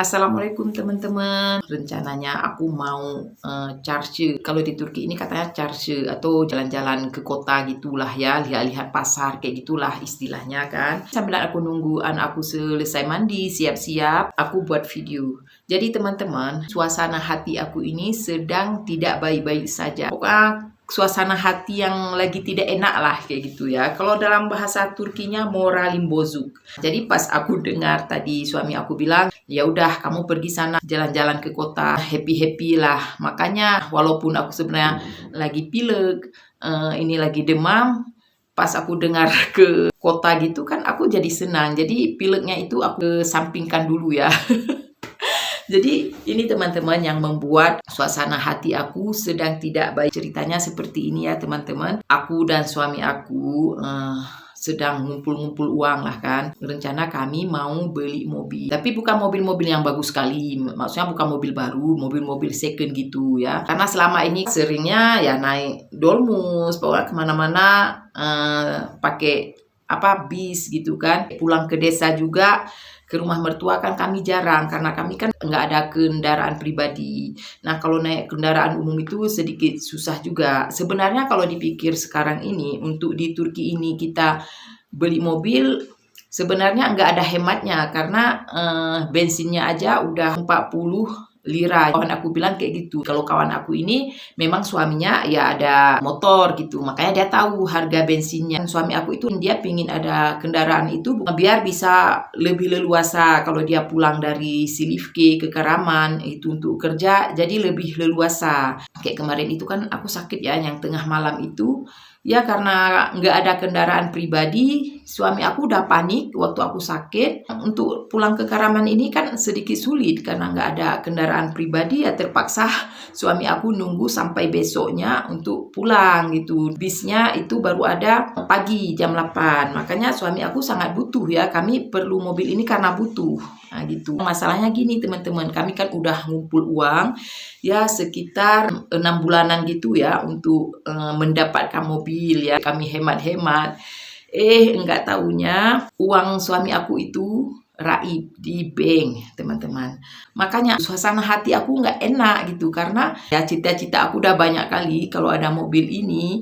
Assalamualaikum teman-teman. Rencananya aku mau charge. Kalau di Turki ini katanya charge atau jalan-jalan ke kota gitulah ya, lihat-lihat pasar kayak gitulah istilahnya kan. Sambil aku nunggu anak aku selesai mandi, siap-siap, aku buat video. Jadi teman-teman, suasana hati aku ini sedang tidak baik-baik saja. Pokoknya suasana hati yang lagi tidak enak lah kayak gitu ya. Kalau dalam bahasa Turkinya moralim bozuk. Jadi pas aku dengar tadi suami aku bilang, ya udah kamu pergi sana jalan-jalan ke kota, happy-happy lah. Makanya walaupun aku sebenarnya lagi pilek, ini lagi demam, pas aku dengar ke kota gitu kan aku jadi senang. Jadi pileknya itu aku sampingkan dulu ya. Jadi ini teman-teman yang membuat suasana hati aku sedang tidak baik. Ceritanya seperti ini ya teman-teman. Aku dan suami aku sedang ngumpul-ngumpul uang lah kan. Rencana kami mau beli mobil. Tapi bukan mobil-mobil yang bagus sekali. Maksudnya bukan mobil baru, mobil-mobil second gitu ya. Karena selama ini seringnya ya naik dolmus, pokoknya kemana-mana pakai bis gitu kan. Pulang ke desa juga, ke rumah mertua kan kami jarang karena kami kan nggak ada kendaraan pribadi. Nah kalau naik kendaraan umum itu sedikit susah juga. Sebenarnya kalau dipikir sekarang ini untuk di Turki ini kita beli mobil sebenarnya nggak ada hematnya karena bensinnya aja udah 40 lira. Kawan aku bilang kayak gitu. Kalau kawan aku ini memang suaminya ya ada motor gitu. Makanya dia tahu harga bensinnya. Suami aku itu dia pingin ada kendaraan itu biar bisa lebih leluasa kalau dia pulang dari Silifke ke Karaman itu untuk kerja jadi lebih leluasa. Kayak kemarin itu kan aku sakit ya yang tengah malam itu. Ya karena nggak ada kendaraan pribadi, suami aku udah panik waktu aku sakit. Untuk pulang ke Karaman ini kan sedikit sulit karena nggak ada kendaraan pribadi ya terpaksa suami aku nunggu sampai besoknya untuk pulang gitu. Bisnya itu baru ada pagi jam 8. Makanya suami aku sangat butuh ya, kami perlu mobil ini karena butuh. Nah gitu. Masalahnya gini teman-teman, kami kan udah ngumpul uang ya sekitar 6 bulanan gitu ya untuk mendapatkan mobil ya. Kami hemat-hemat. Enggak taunya uang suami aku itu raib di bank teman-teman. Makanya suasana hati aku nggak enak gitu karena ya cita-cita aku udah banyak kali kalau ada mobil ini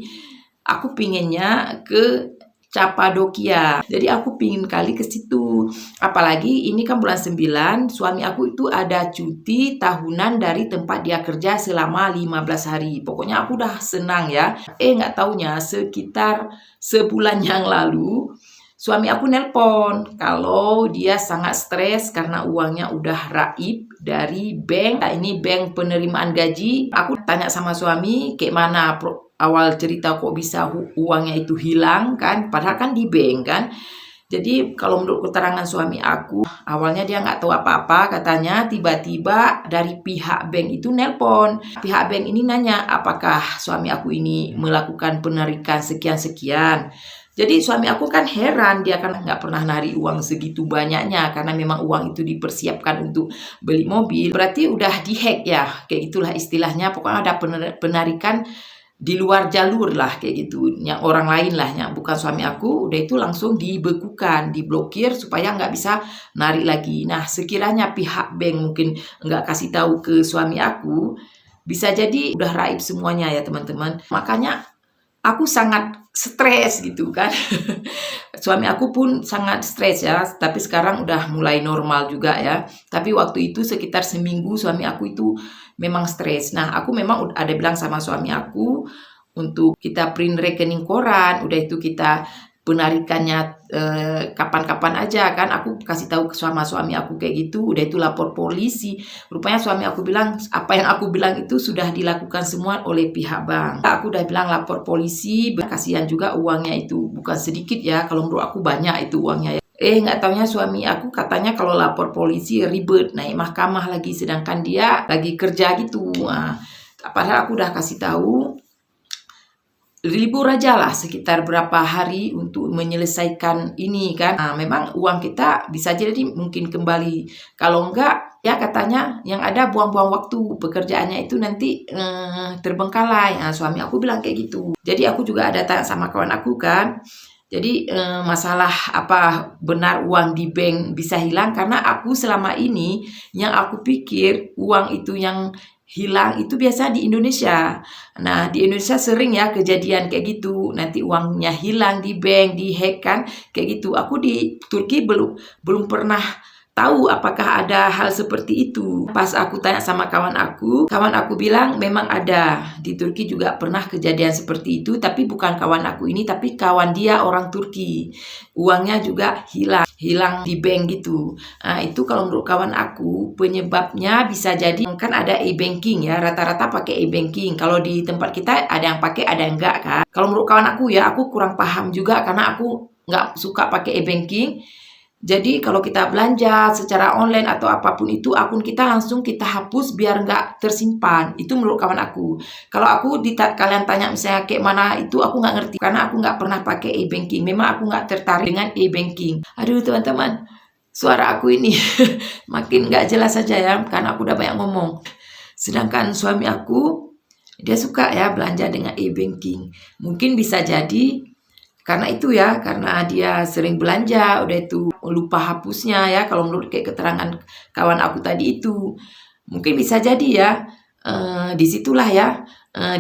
aku pinginnya ke Capadocia. Jadi aku pingin kali ke situ. Apalagi ini kan bulan 9, suami aku itu ada cuti tahunan dari tempat dia kerja selama 15 hari. Pokoknya aku udah senang ya. Nggak taunya sekitar sebulan yang lalu suami aku nelpon kalau dia sangat stres karena uangnya udah raib dari bank. Nah, ini bank penerimaan gaji. Aku tanya sama suami kayak mana awal cerita kok bisa uangnya itu hilang kan, padahal kan di bank kan. Jadi kalau menurut keterangan suami aku, awalnya dia nggak tahu apa-apa, katanya tiba-tiba dari pihak bank itu nelpon. Pihak bank ini nanya apakah suami aku ini melakukan penarikan sekian-sekian. Jadi suami aku kan heran, dia kan nggak pernah nari uang segitu banyaknya karena memang uang itu dipersiapkan untuk beli mobil. Berarti udah dihack ya, kayak gitulah istilahnya. Pokoknya ada penarikan di luar jalur lah kayak gitu, yang orang lain lah, yang bukan suami aku, udah itu langsung dibekukan, diblokir supaya nggak bisa narik lagi. Nah sekiranya pihak bank mungkin nggak kasih tahu ke suami aku, bisa jadi udah raib semuanya ya teman-teman. Makanya aku sangat stres gitu kan. Suami aku pun sangat stres ya, tapi sekarang udah mulai normal juga ya. Tapi waktu itu sekitar seminggu suami aku itu memang stres. Nah aku memang ada bilang sama suami aku untuk kita print rekening koran, udah itu kita penarikannya kapan-kapan aja kan. Aku kasih tahu ke suami aku kayak gitu, udah itu lapor polisi. Rupanya suami aku bilang apa yang aku bilang itu sudah dilakukan semua oleh pihak bank. Aku udah bilang lapor polisi, kasihan juga uangnya itu bukan sedikit ya, kalau menurut aku banyak itu uangnya ya. Nggak taunya suami aku katanya kalau lapor polisi ribet naik mahkamah lagi, sedangkan dia lagi kerja gitu. Nah, padahal aku udah kasih tahu libur aja lah sekitar berapa hari untuk menyelesaikan ini kan. Nah, memang uang kita bisa jadi mungkin kembali. Kalau enggak ya katanya yang ada buang-buang waktu, pekerjaannya itu nanti terbengkalai. Nah, suami aku bilang kayak gitu. Jadi aku juga ada tanya sama kawan aku kan, Jadi masalah apa benar uang di bank bisa hilang, karena aku selama ini yang aku pikir uang itu yang hilang itu biasa di Indonesia. Nah, di Indonesia sering ya kejadian kayak gitu, nanti uangnya hilang di bank, dihack kan, kayak gitu. Aku di Turki belum belum pernah tahu apakah ada hal seperti itu. Pas aku tanya sama kawan aku bilang memang ada. Di Turki juga pernah kejadian seperti itu, tapi bukan kawan aku ini, tapi kawan dia orang Turki. Uangnya juga hilang di bank gitu. Nah, itu kalau menurut kawan aku penyebabnya bisa jadi kan ada e-banking ya, rata-rata pakai e-banking. Kalau di tempat kita ada yang pakai, ada yang enggak kan. Kalau menurut kawan aku ya, aku kurang paham juga karena aku nggak suka pakai e-banking. Jadi kalau kita belanja secara online atau apapun itu, akun kita langsung kita hapus biar nggak tersimpan. Itu menurut kawan aku. Kalau aku kalian tanya misalnya kayak mana itu, aku nggak ngerti karena aku nggak pernah pakai e-banking. Memang aku nggak tertarik dengan e-banking. Aduh teman-teman, suara aku ini makin nggak jelas saja ya, karena aku udah banyak ngomong. Sedangkan suami aku, dia suka ya belanja dengan e-banking. Mungkin bisa jadi karena itu ya, karena dia sering belanja, udah itu lupa hapusnya ya. Kalau menurut kayak keterangan kawan aku tadi itu, mungkin bisa jadi ya. Disitulah ya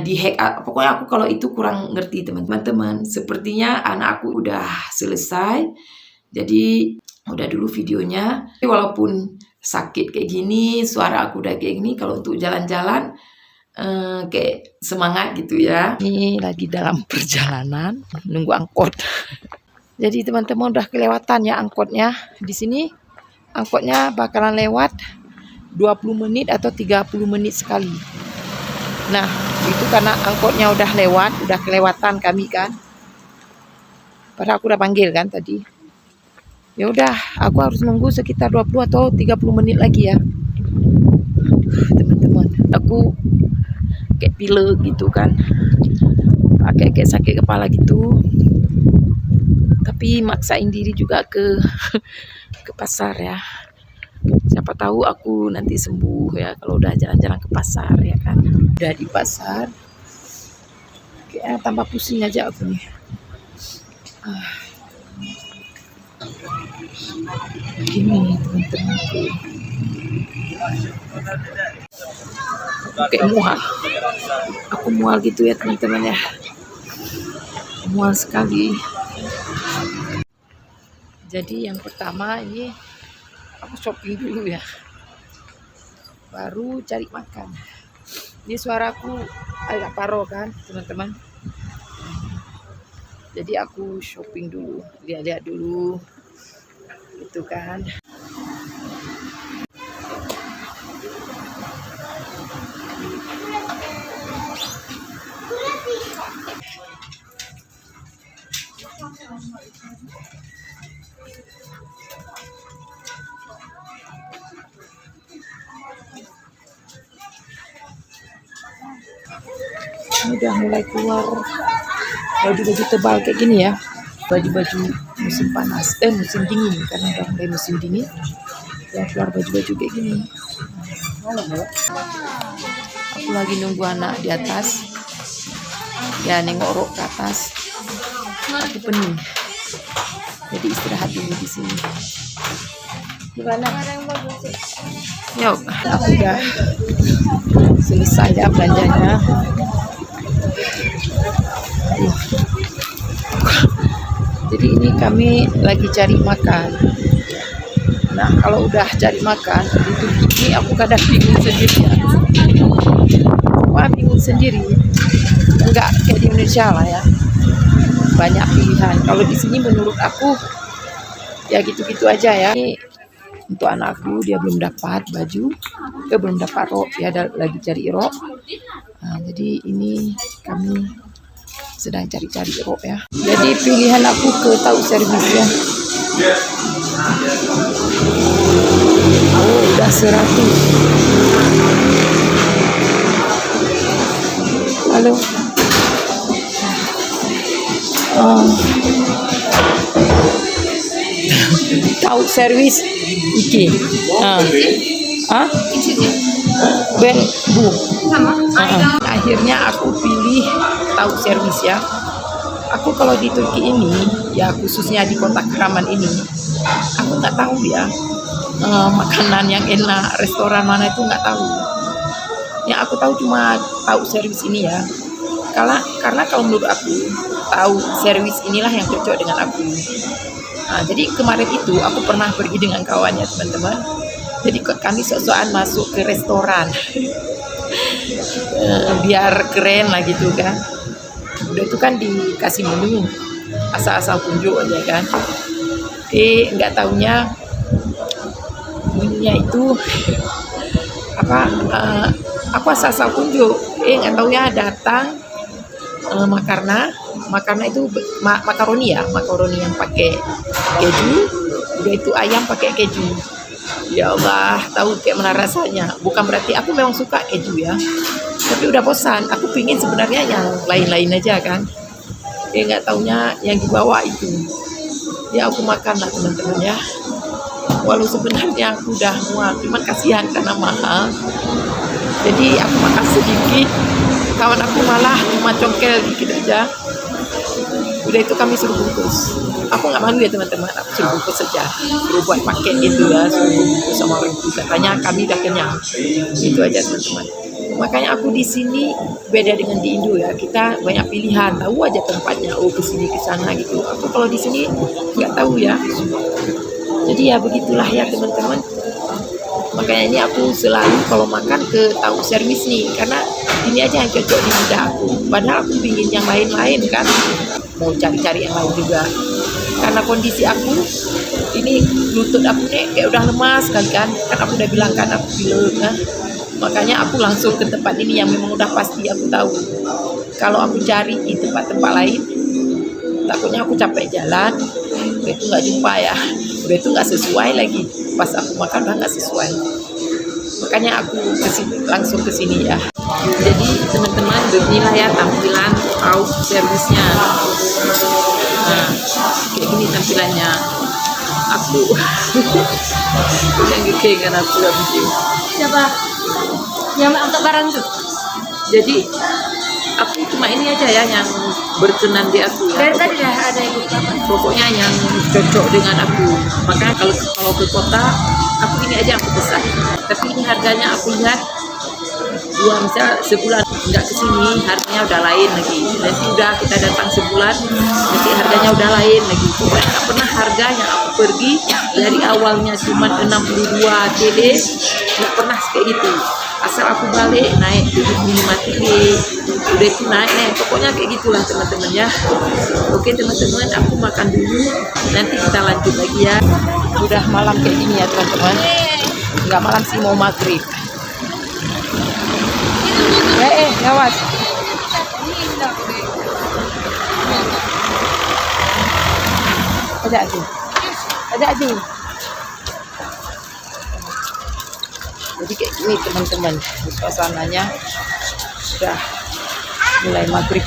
dihack. Pokoknya aku kalau itu kurang ngerti teman-teman. Sepertinya anak aku udah selesai. Jadi udah dulu videonya. Walaupun sakit kayak gini, suara aku udah kayak gini. Kalau untuk jalan-jalan kayak semangat gitu ya. Ini lagi dalam perjalanan nunggu angkot. Jadi teman-teman udah kelewatan ya angkotnya. Di sini angkotnya bakalan lewat 20 menit atau 30 menit sekali. Nah, itu karena angkotnya udah lewat, udah kelewatan kami kan. Padahal aku udah panggil kan tadi. Ya udah, aku harus nunggu sekitar 20 atau 30 menit lagi ya. Teman-teman, aku kayak pilek gitu kan, kayak sakit kepala gitu, tapi maksain diri juga ke pasar ya. Siapa tahu aku nanti sembuh ya kalau udah jalan-jalan ke pasar ya kan. Udah di pasar kayak tambah pusing aja aku nih. Gini teman-temanku, kayak mual. Aku mual gitu ya teman-teman ya. Mual sekali. Jadi yang pertama ini aku shopping dulu ya. Baru cari makan. Ini suaraku agak paro kan teman-teman. Jadi aku shopping dulu, lihat-lihat dulu. Gitu kan. Ini udah mulai keluar baju-baju tebal kayak gini ya, baju-baju musim panas, musim dingin, karena udah mulai musim dingin ya, keluar baju-baju kayak gini. Aku lagi nunggu anak di atas ya, nengok rok ke atas. Aku pening, jadi istirahat dulu di sini. Gimana? Yuk, aku udah selesai ya belanjanya. Jadi ini kami lagi cari makan. Nah, kalau udah cari makan di Turki ini aku kadang bingung sendiri ya. Wah, bingung sendiri. Enggak kayak di Indonesia lah ya. Banyak pilihan. Kalau di sini menurut aku ya gitu-gitu aja ya. Ini untuk anakku, dia belum dapat baju, dia belum dapat rok, dia lagi cari rok. Nah, jadi ini kami sedang cari-cari rok ya. Jadi pilihan aku ke tahu servis ya. Oh, udah 100. Halo. Tahu servis iki. Ben bu. Akhirnya aku pilih tahu servis ya. Aku kalau di Turki ini, ya khususnya di kota Karaman ini, aku nggak tahu ya makanan yang enak, restoran mana itu nggak tahu. Yang aku tahu cuma tahu servis ini ya. Karena kalau menurut aku, tahu servis inilah yang cocok dengan aku. Nah, jadi kemarin itu aku pernah pergi dengan kawannya teman-teman. Jadi kami sok-sokan masuk ke restoran. Biar keren lah gitu kan. Udah itu kan dikasih menu, asal-asal tunjuk aja kan. Nggak taunya menunya itu apa? Aku asal-asal tunjuk. Nggak taunya datang makarna itu makaroni yang pakai keju. Udah itu ayam pakai keju. Ya Allah, tahu kayak mana rasanya. Bukan berarti aku memang suka keju ya, tapi udah bosan. Aku pingin sebenarnya yang lain-lain aja kan. Nggak taunya yang dibawa itu. Ya aku makan lah teman-teman ya. Walau sebenarnya aku udah muak, cuman kasihan karena mahal. Jadi aku makan sedikit. Kawan aku malah cuma congkel dikit aja. Udah itu kami suruh bungkus. Aku nggak malu ya teman-teman, aku suruh bungkus saja. Suruh buat paket gitu ya, suruh bungkus sama orang itu. Katanya kami udah kenyang. Itu aja teman-teman. Makanya aku di sini beda dengan di Indo ya. Kita banyak pilihan, tahu aja tempatnya. Oh, ke sini ke sana gitu. Aku kalau di sini nggak tahu ya. Jadi ya begitulah ya teman-teman. Makanya ini aku selalu kalau makan ke tahu servis nih, karena ini aja yang cocok di lidah aku. Padahal aku pingin yang lain-lain kan, mau cari-cari yang lain juga. Karena kondisi aku ini, lutut aku nih kayak udah lemas kan, aku udah bilang kan aku pilek kan. Makanya aku langsung ke tempat ini yang memang udah pasti aku tahu. Kalau aku cari di tempat-tempat lain, takutnya aku capek jalan, udah itu nggak jumpa ya, udah itu nggak sesuai lagi. Pas aku makan udah nggak sesuai. Makanya aku langsung ke sini ya. Jadi teman-teman, beginilah ya tampilan tahu servisnya. Nah, kayak gini tampilannya. Aku udah kan aku udah bikin. Siapa? Yang untuk barang tuh? Jadi aku cuma ini aja ya yang berkenan di aku ya. Dari tadi dah ada ibu. Pokoknya yang cocok dengan aku. Makanya kalau ke kota aku ini aja aku pesan. Tapi ini harganya aku lihat misal sebulan nggak kesini harganya udah lain lagi. Nanti udah kita datang sebulan nanti harganya udah lain lagi. Pokoknya nggak pernah harga yang aku pergi dari awalnya cuma 62 TL, nggak pernah kayak gitu. Asal aku balik naik 75 TL, udah itu naik. Pokoknya kayak gitulah teman-teman ya. Oke teman-teman, aku makan dulu, nanti kita lanjut lagi ya. Udah malam kayak gini ya teman-teman. Nggak malam sih, mau maghrib. Gawat. Ada aja. Jadi kayak gini teman-teman, suasananya sudah mulai maghrib.